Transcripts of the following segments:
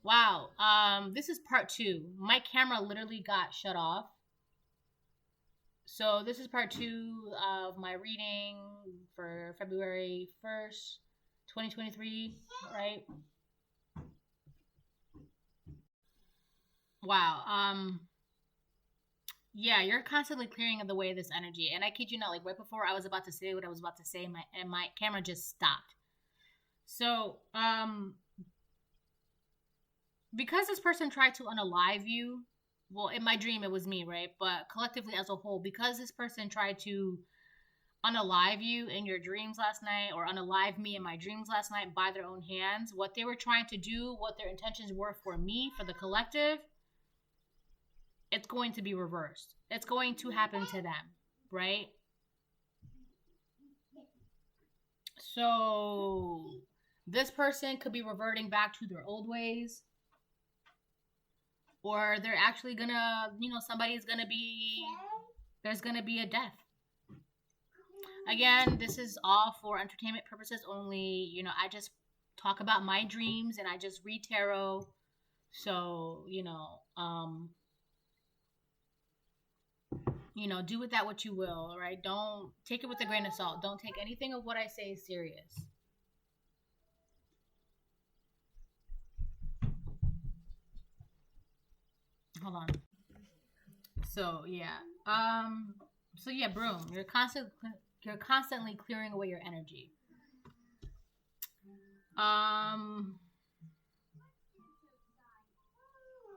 Wow. This is part 2. My camera literally got shut off. So this is part 2 of my reading for February 1st, 2023, right? Wow. Yeah, you're constantly clearing the way this energy. And I kid you not, like right before I was about to say what I was about to say, my camera just stopped. So, because this person tried to unalive you, well, in my dream it was me, right? But collectively as a whole, because this person tried to unalive you in your dreams last night, or unalive me in my dreams last night by their own hands, what they were trying to do, what their intentions were for me, for the collective, it's going to be reversed. It's going to happen to them, right? So this person could be reverting back to their old ways, or they're actually gonna, somebody's gonna be, there's gonna be a death. Again, this is all for entertainment purposes only. I just talk about my dreams and I just read tarot. So, do with that what you will, all right? Don't take it with a grain of salt. Don't take anything of what I say serious. Hold on. So yeah. Broom. You're constantly clearing away your energy.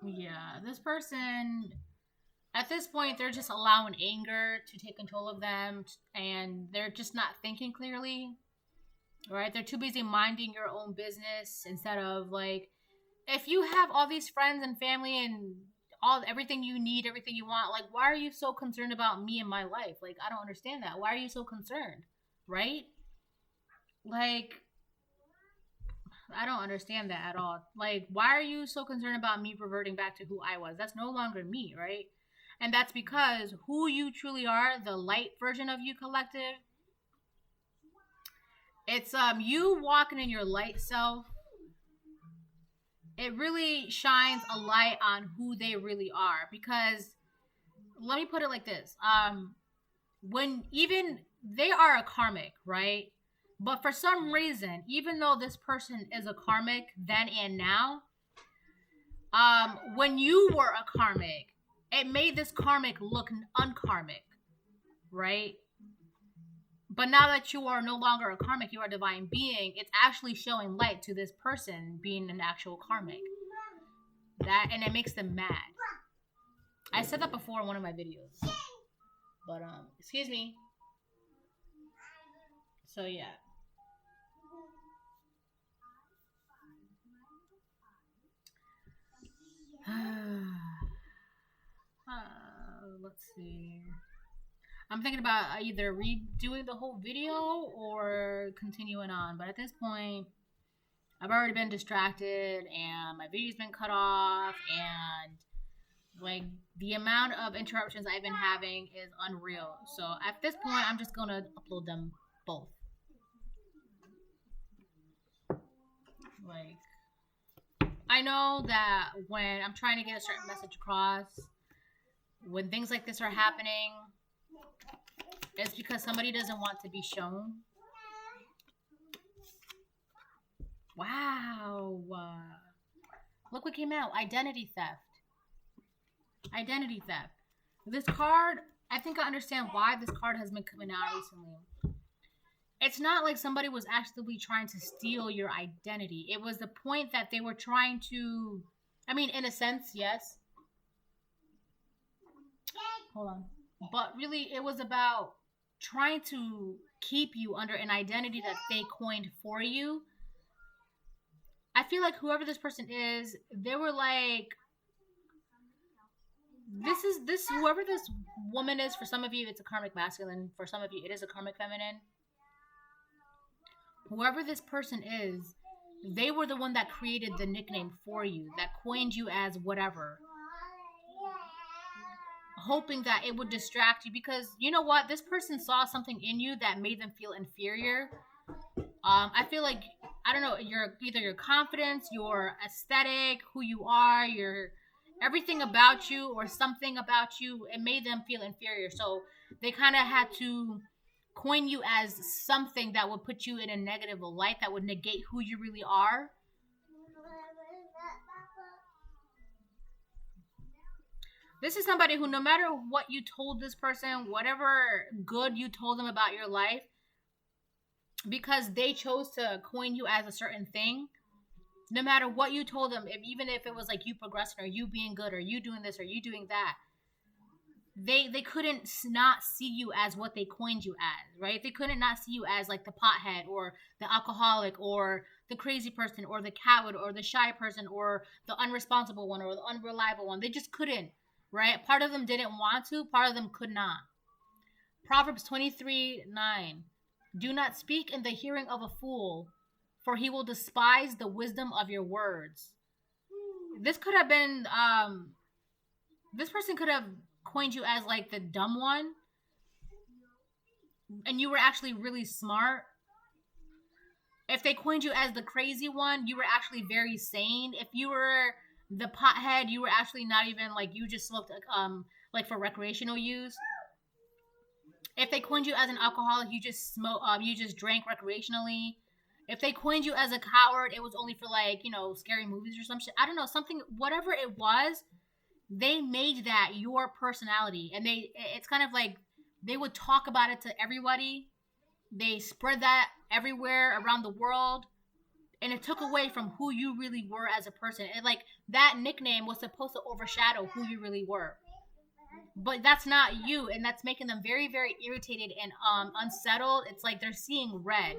Yeah, this person, at this point, they're just allowing anger to take control of them, and they're just not thinking clearly, right? They're too busy minding your own business instead of, like, if you have all these friends and family and everything you need, everything you want, like, why are you so concerned about me and my life? Like, I don't understand that. Why are you so concerned, right? Like, I don't understand that at all. Like, why are you so concerned about me reverting back to who I was? That's no longer me, right? And that's because who you truly are, the light version of you, collective, it's you walking in your light self. It really shines a light on who they really are. Because, let me put it like this. When even they are a karmic, right? But for some reason, even though this person is a karmic then and now, when you were a karmic, it made this karmic look unkarmic, right? But now that you are no longer a karmic, you are a divine being, it's actually showing light to this person being an actual karmic. And it makes them mad. I said that before in one of my videos. But, excuse me. So, yeah. Let's see. I'm thinking about either redoing the whole video or continuing on. But at this point, I've already been distracted and my video's been cut off. And, like, the amount of interruptions I've been having is unreal. So at this point, I'm just going to upload them both. Like, I know that when I'm trying to get a certain message across, when things like this are happening, it's because somebody doesn't want to be shown. Wow. Look what came out. Identity theft. Identity theft. This card, I think I understand why this card has been coming out recently. It's not like somebody was actively trying to steal your identity. It was the point that they were trying to, I mean, in a sense, yes. Hold on. But really, it was about trying to keep you under an identity that they coined for you. I feel like whoever this person is, they were like, whoever this woman is, for some of you, it's a karmic masculine. For some of you, it is a karmic feminine. Whoever this person is, they were the one that created the nickname for you, that coined you as whatever, hoping that it would distract you. Because you know what, this person saw something in you that made them feel inferior. I feel like I don't know, either your confidence, your aesthetic, who you are, your everything about you or something about you, it made them feel inferior. So they kind of had to coin you as something that would put you in a negative light, that would negate who you really are. This is somebody who, no matter what you told this person, whatever good you told them about your life, because they chose to coin you as a certain thing, no matter what you told them, even if it was like you progressing or you being good or you doing this or you doing that, they couldn't not see you as what they coined you as, right? They couldn't not see you as like the pothead or the alcoholic or the crazy person or the coward or the shy person or the unresponsible one or the unreliable one. They just couldn't, right? Part of them didn't want to, part of them could not. Proverbs 23:9. Do not speak in the hearing of a fool, for he will despise the wisdom of your words. This could have been, this person could have coined you as like the dumb one, and you were actually really smart. If they coined you as the crazy one, you were actually very sane. If you were the pothead, you were actually not even like, you just smoked like for recreational use. If they coined you as an alcoholic, you just you just drank recreationally. If they coined you as a coward, it was only for like, you know, scary movies or some shit. I don't know, something, whatever it was, they made that your personality. And it's kind of like they would talk about it to everybody. They spread that everywhere around the world. And it took away from who you really were as a person. And like that nickname was supposed to overshadow who you really were. But that's not you, and that's making them very, very irritated and unsettled. It's like they're seeing red,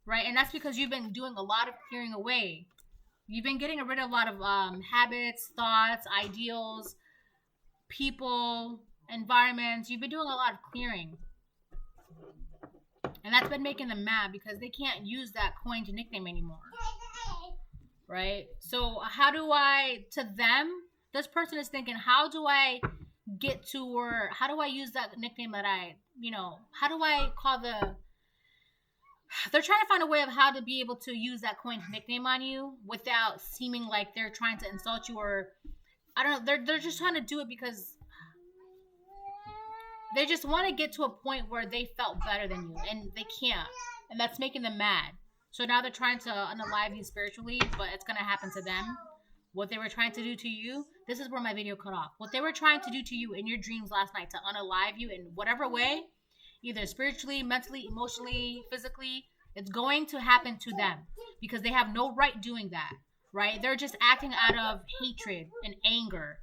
right? And that's because you've been doing a lot of clearing away. You've been getting rid of a lot of habits, thoughts, ideals, people, environments. You've been doing a lot of clearing. And that's been making them mad because they can't use that coined nickname anymore, right? So how do I, to them, this person is thinking, how do I get to, or how do I use that nickname that I, you know, how do I call they're trying to find a way of how to be able to use that coined nickname on you without seeming like they're trying to insult you, or I don't know, they're just trying to do it because they just want to get to a point where they felt better than you, and they can't, and that's making them mad. So now they're trying to unalive you spiritually, but it's going to happen to them. What they were trying to do to you, this is where my video cut off. What they were trying to do to you in your dreams last night, to unalive you in whatever way, either spiritually, mentally, emotionally, physically, it's going to happen to them because they have no right doing that, right? They're just acting out of hatred and anger.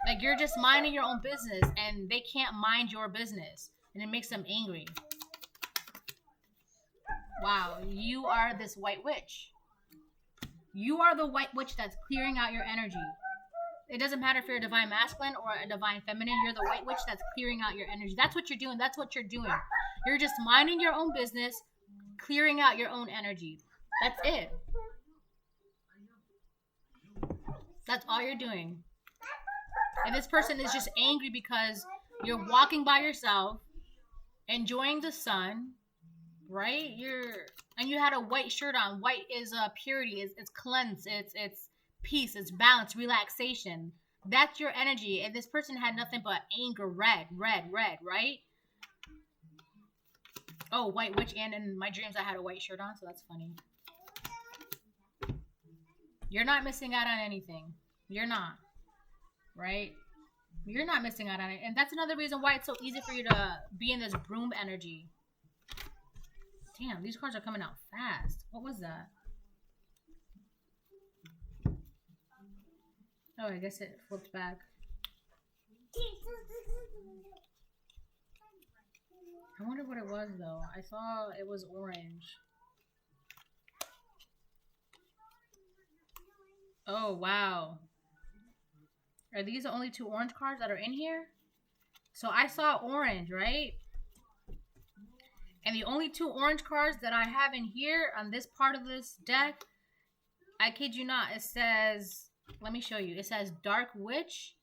Like, you're just minding your own business and they can't mind your business, and it makes them angry. Wow, you are this white witch. You are the white witch that's clearing out your energy. It doesn't matter if you're a divine masculine or a divine feminine. You're the white witch that's clearing out your energy. That's what you're doing. That's what you're doing. You're just minding your own business, clearing out your own energy. That's it. That's all you're doing. And this person is just angry because you're walking by yourself, enjoying the sun, right? And you had a white shirt on. White is purity. It's cleanse. It's peace. It's balance. Relaxation. That's your energy. And this person had nothing but anger. Red, right? Oh, white witch. And in my dreams, I had a white shirt on, so that's funny. You're not missing out on anything. You're not. Right? You're not missing out on it. And that's another reason why it's so easy for you to be in this broom energy. Damn, these cards are coming out fast. What was that? Oh, I guess it flipped back. I wonder what it was, though. I saw it was orange. Oh, wow. Are these the only 2 orange cards that are in here? So I saw orange, right? And the only 2 orange cards that I have in here on this part of this deck, I kid you not, it says, let me show you. It says Dark Witch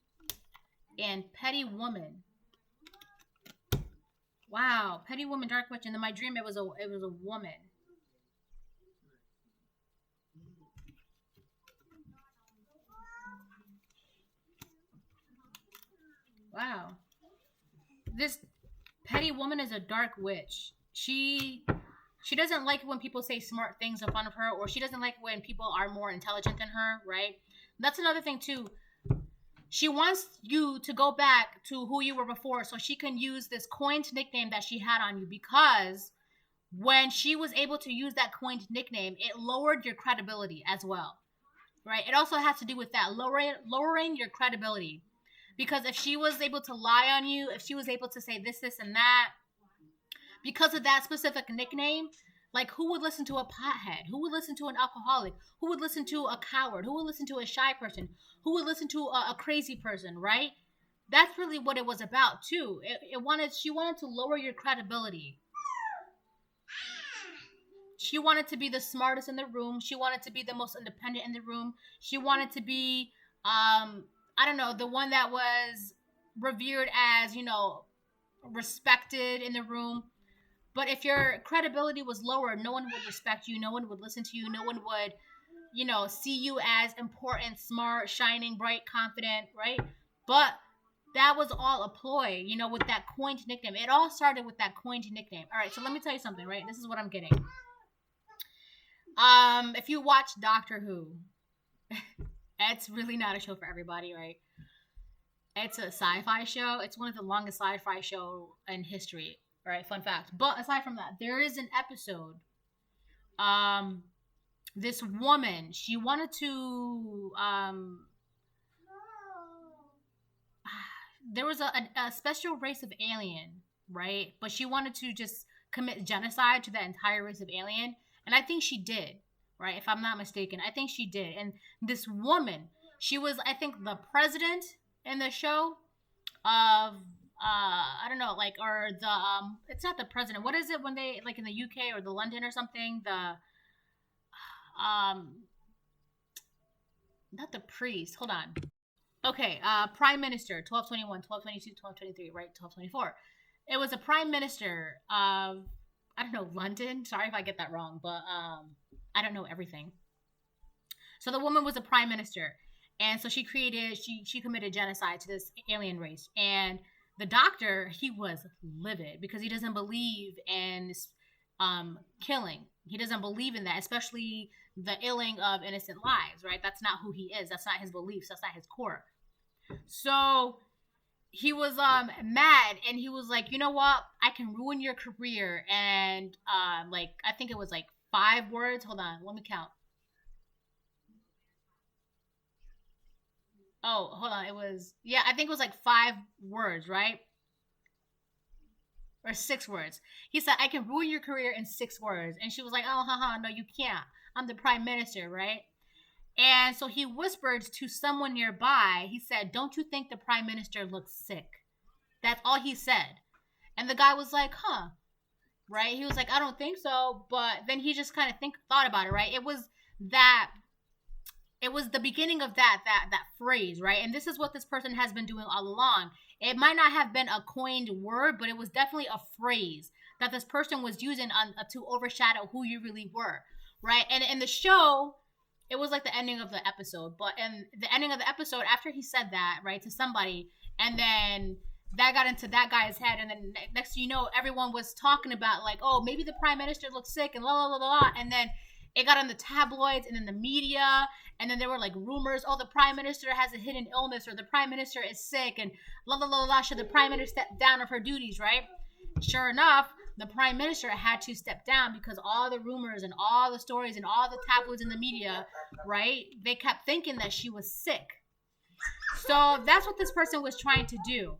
and Petty Woman. Wow, petty woman, dark witch, and in my dream it was a woman. Wow, this petty woman is a dark witch. She doesn't like when people say smart things in front of her, or she doesn't like when people are more intelligent than her. Right? That's another thing too. She wants you to go back to who you were before, so she can use this coined nickname that she had on you, because when she was able to use that coined nickname, it lowered your credibility as well, right? It also has to do with that, lowering your credibility. Because if she was able to lie on you, if she was able to say this, and that, because of that specific nickname, like, who would listen to a pothead? Who would listen to an alcoholic? Who would listen to a coward? Who would listen to a shy person? Who would listen to a crazy person, right? That's really what it was about too. She wanted to lower your credibility. She wanted to be the smartest in the room. She wanted to be the most independent in the room. She wanted to be, I don't know, the one that was revered as, respected in the room. But if your credibility was lower, no one would respect you. No one would listen to you. No one would, see you as important, smart, shining, bright, confident, right? But that was all a ploy, with that coined nickname. It all started with that coined nickname. All right, so let me tell you something, right? This is what I'm getting. If you watch Doctor Who, it's really not a show for everybody, right? It's a sci-fi show. It's one of the longest sci-fi show in history. All right, fun fact. But aside from that, there is an episode. This woman, she wanted to. There was a special race of alien, right? But she wanted to just commit genocide to that entire race of alien. And I think she did, right? If I'm not mistaken, I think she did. And this woman, she was, I think, the president in the show of, I don't know, like, or the, it's not the president. What is it when they, like, in the UK or the London or something? Not the priest. Hold on. Okay, Prime Minister, 1221, 1222, 1223, right? 1224. It was a Prime Minister of, I don't know, London. Sorry if I get that wrong, but I don't know everything. So the woman was a prime minister, and so she committed genocide to this alien race. And the doctor, he was livid because he doesn't believe in killing. He doesn't believe in that, especially the illing of innocent lives, right? That's not who he is. That's not his beliefs. That's not his core. So he was mad, and he was like, you know what? I can ruin your career. And I think it was like 5 words. Hold on, let me count. Oh, hold on. I think it was like 5 words, right? Or 6 words. He said, I can ruin your career in 6 words. And she was like, oh, haha, no, you can't. I'm the prime minister, right? And so he whispered to someone nearby. He said, don't you think the prime minister looks sick? That's all he said. And the guy was like, huh, right? He was like, I don't think so. But then he just kind of thought about it, right? It was the beginning of that phrase, right? And this is what this person has been doing all along. It might not have been a coined word, but it was definitely a phrase that this person was using to overshadow who you really were, right? And in the show, it was like the ending of the episode. But in the ending of the episode, after he said that, right, to somebody, and then that got into that guy's head, and then next thing you know, everyone was talking about, like, oh, maybe the prime minister looks sick, and la la la la, and then it got on the tabloids and in the media, and then there were like rumors, oh, the prime minister has a hidden illness, or the prime minister is sick, and la la la la, should the prime minister step down of her duties, right? Sure enough, the prime minister had to step down because all the rumors and all the stories and all the tabloids in the media, right, they kept thinking that she was sick. So that's what this person was trying to do.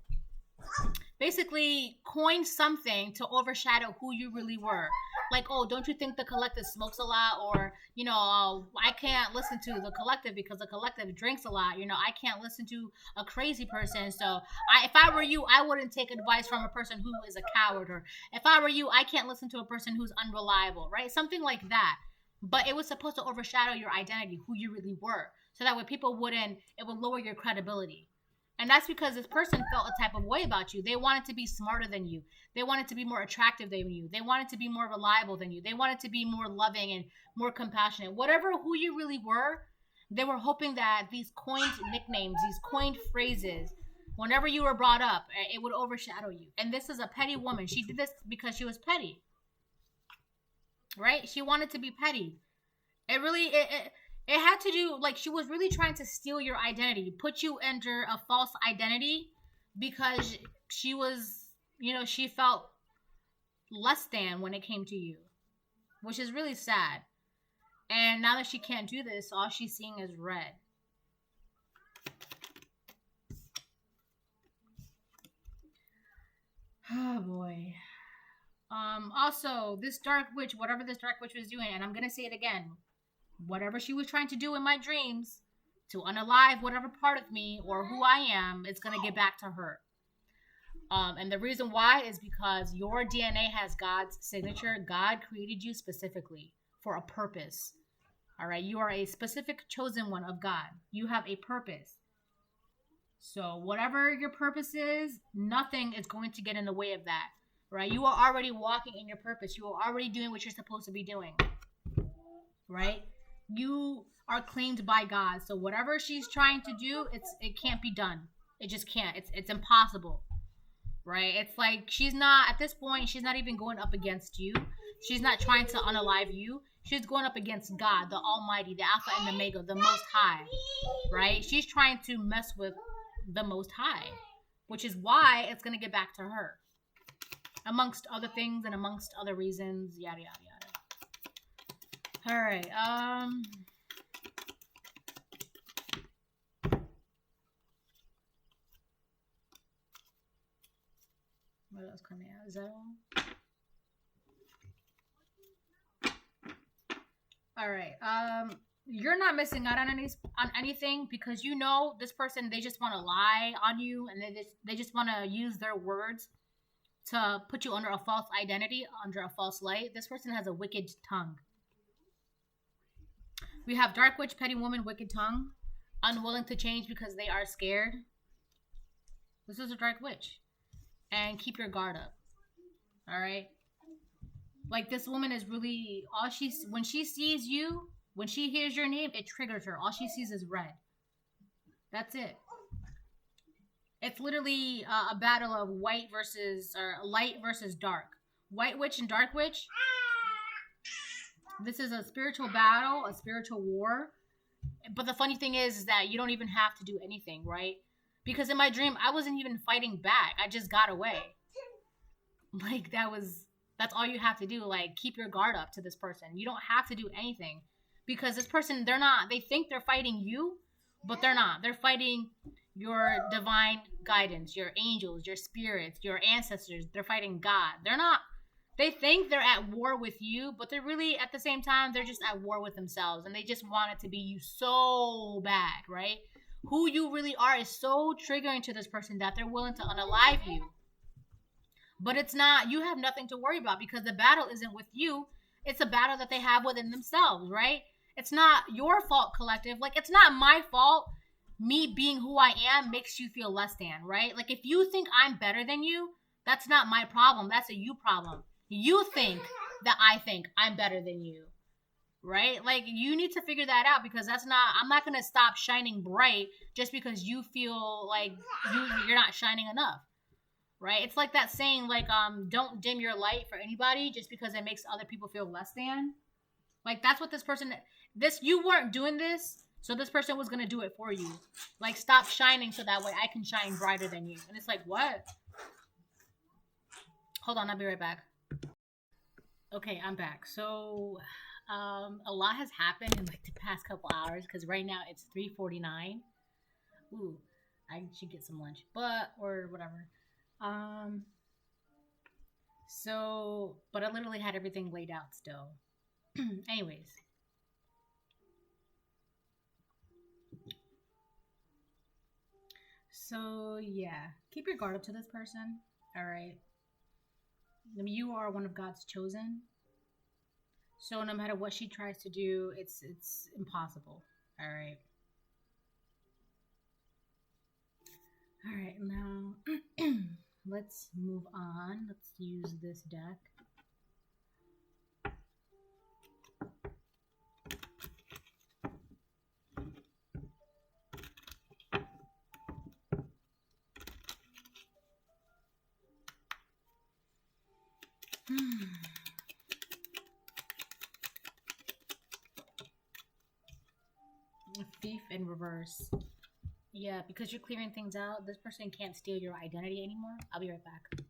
Basically coin something to overshadow who you really were. Like, oh, don't you think the collective smokes a lot? Or, I can't listen to the collective because the collective drinks a lot. I can't listen to a crazy person. So if I were you, I wouldn't take advice from a person who is a coward. Or if I were you, I can't listen to a person who's unreliable, right? Something like that. But it was supposed to overshadow your identity, who you really were. So that way it would lower your credibility. And that's because this person felt a type of way about you. They wanted to be smarter than you. They wanted to be more attractive than you. They wanted to be more reliable than you. They wanted to be more loving and more compassionate. Whatever who you really were, they were hoping that these coined nicknames, these coined phrases, whenever you were brought up, it would overshadow you. And this is a petty woman. She did this because she was petty. Right? She wanted to be petty. It had to do, like, she was really trying to steal your identity, put you under a false identity because she was, she felt less than when it came to you, which is really sad. And now that she can't do this, all she's seeing is red. Oh boy. Also, this dark witch, whatever this dark witch was doing, and I'm gonna say it again, whatever she was trying to do in my dreams to unalive whatever part of me or who I am, it's gonna get back to her. And the reason why is because your DNA has God's signature. God created you specifically for a purpose. All right, you are a specific chosen one of God. You have a purpose. So whatever your purpose is, nothing is going to get in the way of that. Right? You are already walking in your purpose. You are already doing what you're supposed to be doing. Right? You are claimed by God. So whatever she's trying to do, it can't be done. It just can't. It's impossible. Right? It's like she's not, at this point, she's not even going up against you. She's not trying to unalive you. She's going up against God, the Almighty, the Alpha and the Omega, the Most High. Right? She's trying to mess with the Most High, which is why it's going to get back to her. Amongst other things and amongst other reasons, yada, yada, yada. All right. What else coming out? Is that all? All right. You're not missing out on anything because this person, they just want to lie on you, and they just want to use their words to put you under a false identity, under a false light. This person has a wicked tongue. We have dark witch, petty woman, wicked tongue, unwilling to change because they are scared. This is a dark witch. And keep your guard up. All right? Like, this woman is really, when she sees you, when she hears your name, it triggers her. All she sees is red. That's it. It's literally a battle of light versus dark. White witch and dark witch. This is a spiritual battle, a spiritual war. But the funny thing is that you don't even have to do anything, right? Because in my dream, I wasn't even fighting back. I just got away. Like, that's all you have to do. Like, keep your guard up to this person. You don't have to do anything. Because this person, they think they're fighting you, but they're not. They're fighting your divine guidance, your angels, your spirits, your ancestors. They're fighting God. They think they're at war with you, but they're really, at the same time, they're just at war with themselves. And they just want it to be you so bad, right? Who you really are is so triggering to this person that they're willing to unalive you. But it's not, you have nothing to worry about because the battle isn't with you. It's a battle that they have within themselves, right? It's not your fault, collective. Like, it's not my fault. Me being who I am makes you feel less than, right? Like, if you think I'm better than you, that's not my problem. That's a you problem. You think that I think I'm better than you, right? Like, you need to figure that out because I'm not going to stop shining bright just because you feel like you're not shining enough, right? It's like that saying, like, don't dim your light for anybody just because it makes other people feel less than. Like, that's what you weren't doing this, so this person was going to do it for you. Like, stop shining so that way I can shine brighter than you. And it's like, what? Hold on, I'll be right back. Okay, I'm back. So, a lot has happened in, like, the past couple hours, because right now it's 3:49. Ooh, I should get some lunch, or whatever. But I literally had everything laid out still. Anyways. So, yeah. Keep your guard up to this person. All right. You are one of God's chosen. So no matter what she tries to do, it's impossible. All right. All right, now let's move on. Let's use this deck. Thief in reverse. Yeah, because you're clearing things out, this person can't steal your identity anymore. I'll be right back.